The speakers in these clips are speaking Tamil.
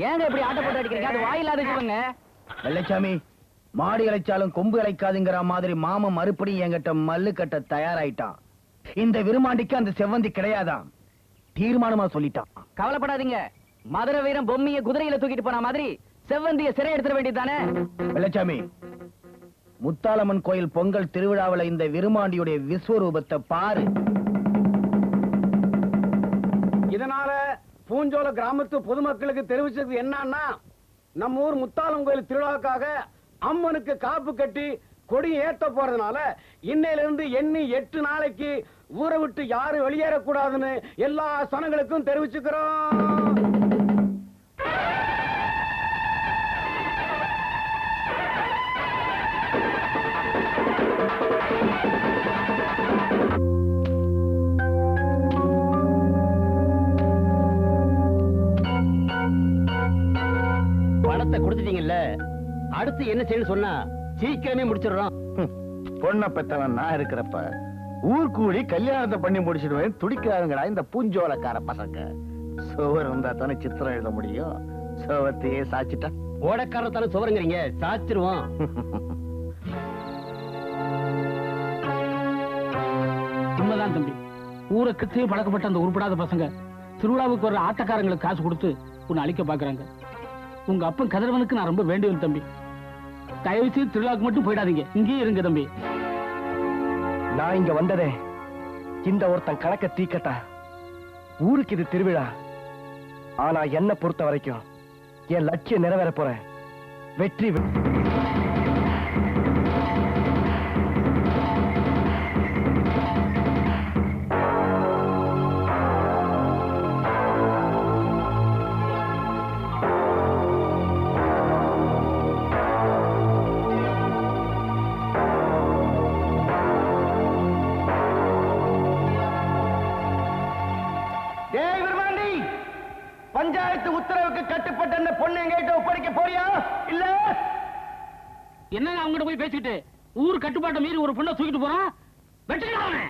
ஏங்க இப்படி ஆட்ட போட்டு அடிக்கிறீங்க? அது வாயில்லாத ஜீவங்க. வெள்ளைச்சாமி, மாடி இழைச்சாலும் கொம்பு இழைக்காதுங்கிற மாதிரி மாமன் மறுபடியும் என்கிட்ட மல்லு கட்ட தயாராயிட்டான். இந்த விருமாண்டிக்கு அந்த செவ்வந்தி கிடையாதான், தீர்மானமா சொல்லிட்டான். கவலைப்படாதீங்க, மதுரை வீரன் பொம்மைய குதிரையில தூக்கிட்டு போன மாதிரி செவ்வந்திய சிறை எடுத்துட வேண்டியதானே. வெள்ளைச்சாமி, முத்தாலம்மன் கோயில் பொங்கல் திருவிழாவில் இந்த விருமாண்டியுடைய விஸ்வரூபத்தை பாரு. இதனால பூஞ்சோல கிராமத்து பொதுமக்களுக்கு தெரிவிச்சது என்னன்னா, நம்ம ஊர் முத்தாலம் கோயில் திருவிழாவுக்காக அம்மனுக்கு காப்பு கட்டி கொடி ஏத்த போறதுனால இன்னையில இருந்து எண்ணி 8 நாளைக்கு ஊரை விட்டு யாரும் வெளியேறக்கூடாதுன்னு எல்லா சனங்களுக்கும் தெரிவிச்சுக்கிறோம். பணத்தை கொடுத்துட்டீங்கல்ல, அடுத்து என்ன செய்யணும் சொன்னா சீக்கிரமே முடிச்சிடுறோம். பொண்ணை பெத்தவன் நான் இருக்கிறப்ப ஊர் கூடி கல்யாணத்தை பண்ணி முடிச்சிடுவேன் துடிக்கிறாருங்கடா இந்த பூஞ்சோலக்கார பசங்க. சோவர் வந்தா தானே சித்திரம் எழுத முடியும். சோவத்தையே சாச்சிட்டா ஓடக்காரத்தான சுவருங்கிறீங்க, சாச்சிருவோம். உண்மைதான் தம்பி, ஊரை கிட்டே பழக்கப்பட்ட அந்த உருப்படாத பசங்க திருவிழாவுக்கு வர்ற ஆட்டக்காரங்களுக்கு காசு கொடுத்து உன்னை அழிக்க பாக்குறாங்க. உங்க அப்பன் கதிரவனுக்கு நான் ரொம்ப வேண்டியவன் தம்பி. தயவு செய்து திருவிழாவுக்கு மட்டும் போயிடாதீங்க, இங்கேயே இருங்க தம்பி. நான் இங்க வந்ததே இந்த ஒருத்தன் கணக்க தீக்கட்டா. ஊருக்கு இது திருவிழா, ஆனா என்ன பொறுத்த வரைக்கும் என் லட்சியம் நிறைவேற போறேன். வெற்றி பஞ்சாயத்து உத்தரவுக்கு கட்டுப்பட்ட அந்த பொண்ணு எங்கிட்ட ஒப்படைக்க போறியா இல்ல? என்ன அவங்ககிட்ட போய் பேசிட்டு ஊர் கட்டுப்பாட்டை மீறி ஒரு பொண்ணை தூக்கிட்டு போறான். வெற்றிடாம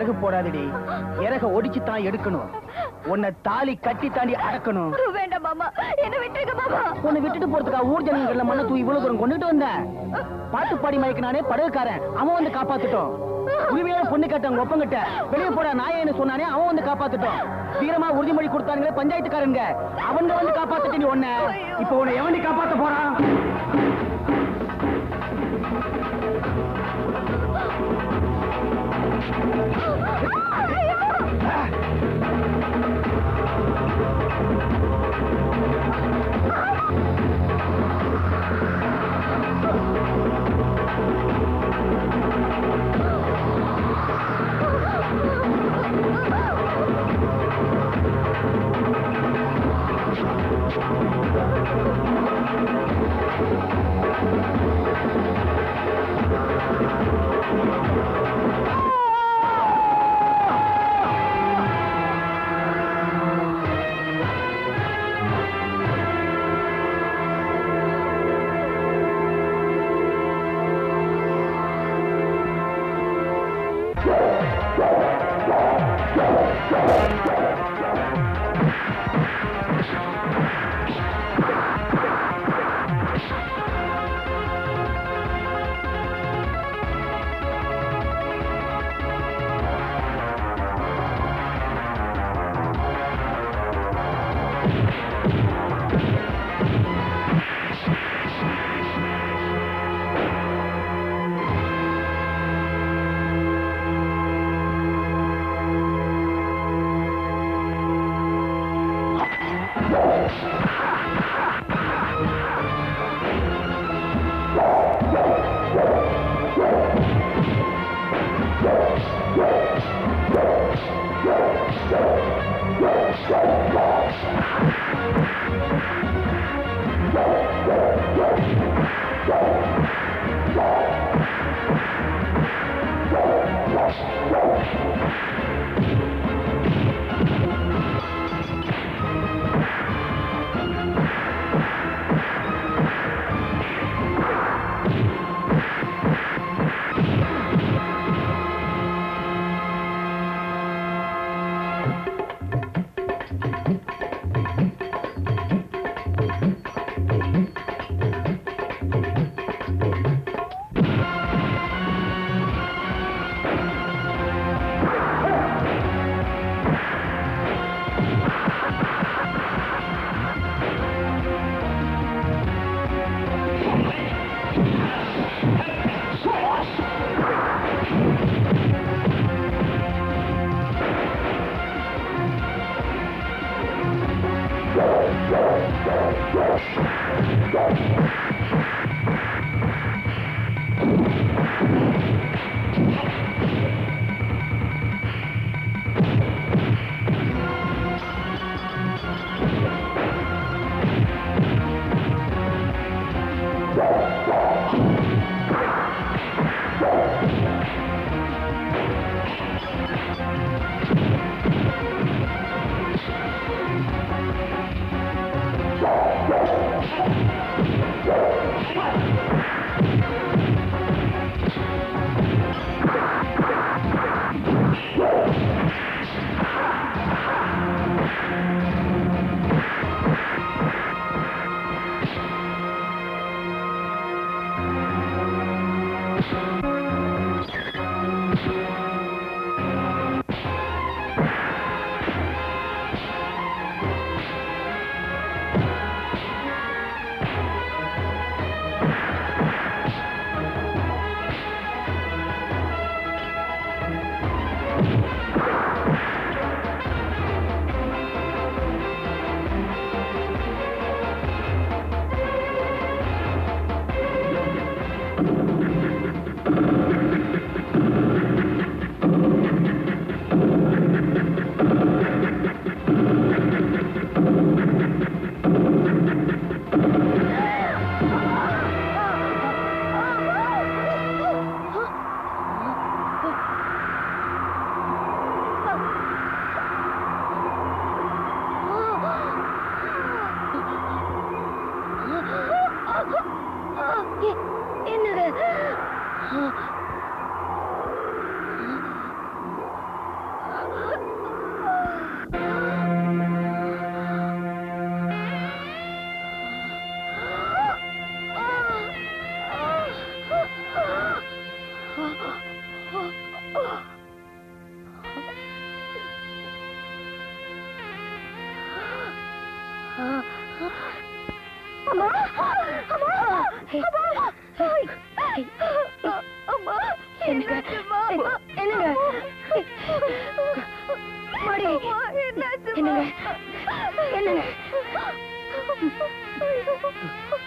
இறகு போடாதடி, இறக ஒடிச்சு தான் எடுக்கணும். உன்னை தாலி கட்டி தாண்டி அடக்கணும். வேண்டாம் மாமா, என்ன விட்டுருங்க மாமா. உன்னை விட்டுட்டு போறதுக்கா ஊர் ஜனங்கள்ல மண்ணை தூக்கி இவ்வளவு தூரம் கொண்டுட்டு வந்தேன். பாட்டு பாடி மயக்கினானே படகுக்காரன், அவன் வந்து காப்பாத்துட்டோம். உரிமையான பொண்ணு கேட்டாங்க ஒப்பங்கிட்ட வெளியே போட நாயன்னு சொன்னானே, அவன் வந்து காப்பாத்துட்டோம். வீரமா உறுதிமொழி கொடுத்தாங்களே பஞ்சாயத்துக்காரங்க, அவங்க வந்து காப்பாத்துட்டு நீ ஒன்ன. இப்ப உன்னை எவனி காப்பாத்த போறான்?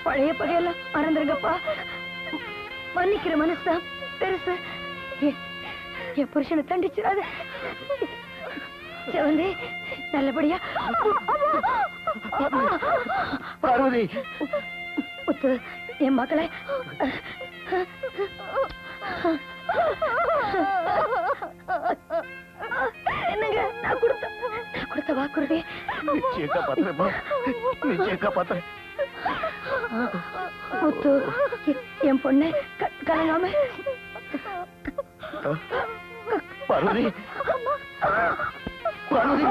பழைய பகையெல்லாம் மறந்துருங்கப்பா. மன்னிக்கிற மனசுதான் பெருசு. என் புருஷனை தண்டிச்சிடாத. செவந்தி நல்லபடியா. பார்வதி முத்து என் மக்களை என்னங்க நான் கொடுத்த வாக்குறுதி நிச்சயம் காப்பாத்துறேம்மா, நிச்சயம் காப்பாத்துறேன். முத்து என் பொண்ணு கலங்காம. பார்வதி பார்வதி